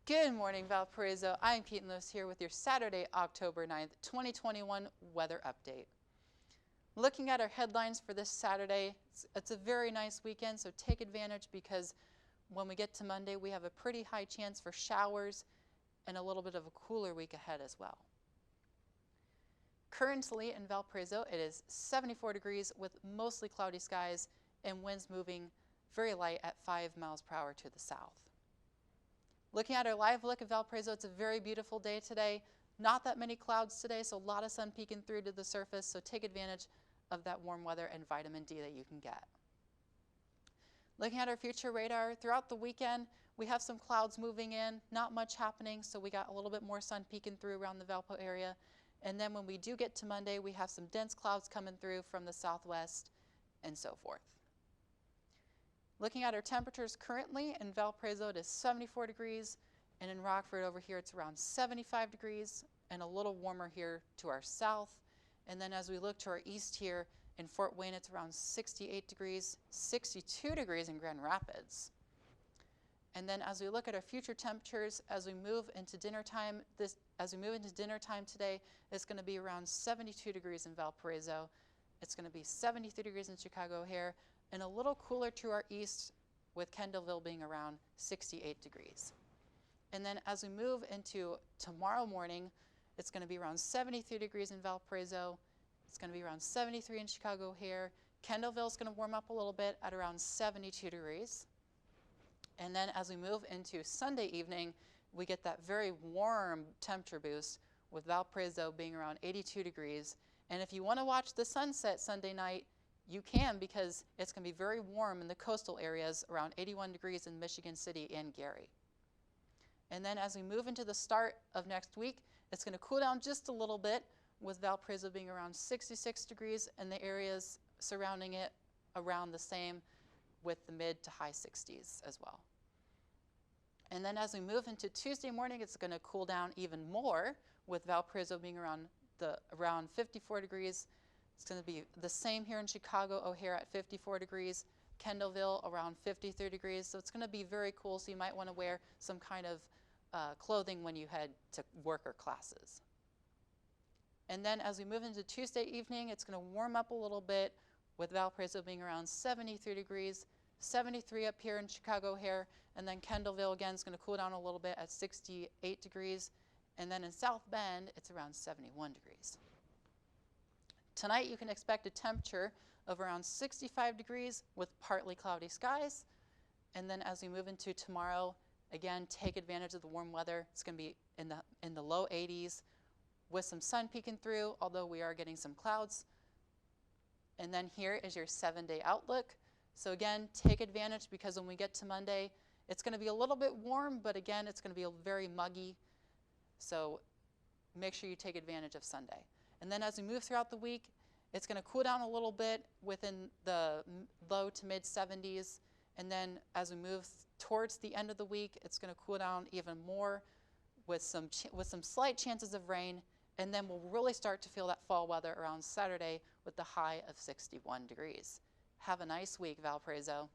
Good morning, Valparaiso. I'm Keaton Lewis here with your Saturday, October 9th, 2021 weather update. Looking at our headlines for this Saturday, it's a very nice weekend, so take advantage because when we get to Monday, we have a pretty high chance for showers and a little bit of a cooler week ahead as well. Currently in Valparaiso, it is 74 degrees with mostly cloudy skies and winds moving very light at 5 miles per hour to the south. Looking at our live look at Valparaiso, it's a very beautiful day today. Not that many clouds today, so a lot of sun peeking through to the surface, so take advantage of that warm weather and vitamin D that you can get. Looking at our future radar, throughout the weekend, we have some clouds moving in, not much happening, so we got a little bit more sun peeking through around the Valpo area. And then when we do get to Monday, we have some dense clouds coming through from the southwest and so forth. Looking at our temperatures currently, in Valparaiso it is 74 degrees, and in Rockford over here it's around 75 degrees, and a little warmer here to our south. And then as we look to our east here, in Fort Wayne it's around 68 degrees, 62 degrees in Grand Rapids. And then as we look at our future temperatures, as we move into dinner time today, it's going to be around 72 degrees in Valparaiso. It's going to be 73 degrees in Chicago O'Hare, and a little cooler to our east, with Kendallville being around 68 degrees. And then as we move into tomorrow morning, it's going to be around 73 degrees in Valparaiso. It's going to be around 73 in Chicago O'Hare. Kendallville is going to warm up a little bit at around 72 degrees. And then as we move into Sunday evening, we get that very warm temperature boost, with Valparaiso being around 82 degrees. And if you want to watch the sunset Sunday night, you can, because it's going to be very warm in the coastal areas, around 81 degrees in Michigan City and Gary. And then as we move into the start of next week, it's going to cool down just a little bit, with Valparaiso being around 66 degrees and the areas surrounding it around the same, with the mid to high 60s as well. And then as we move into Tuesday morning, it's going to cool down even more, with Valparaiso being around 54 degrees. It's going to be the same here in Chicago O'Hare at 54 degrees, Kendallville around 53 degrees. So it's going to be very cool, so you might want to wear some kind of clothing when you head to work or classes. And then as we move into Tuesday evening, it's going to warm up a little bit, with Valparaiso being around 73 degrees, 73 up here in Chicago O'Hare, and then Kendallville again is going to cool down a little bit at 68 degrees. And then in South Bend, it's around 71 degrees. Tonight you can expect a temperature of around 65 degrees with partly cloudy skies. And then as we move into tomorrow, again, take advantage of the warm weather. It's going to be in the low 80s with some sun peeking through, although we are getting some clouds. And then here is your 7-day outlook. So again, take advantage, because when we get to Monday, it's going to be a little bit warm, but again, it's going to be very muggy. So make sure you take advantage of Sunday. And then as we move throughout the week, it's going to cool down a little bit within the low to mid 70s. And then as we move towards the end of the week, it's going to cool down even more, with some slight chances of rain. And then we'll really start to feel that fall weather around Saturday, with the high of 61 degrees. Have a nice week, Valparaiso.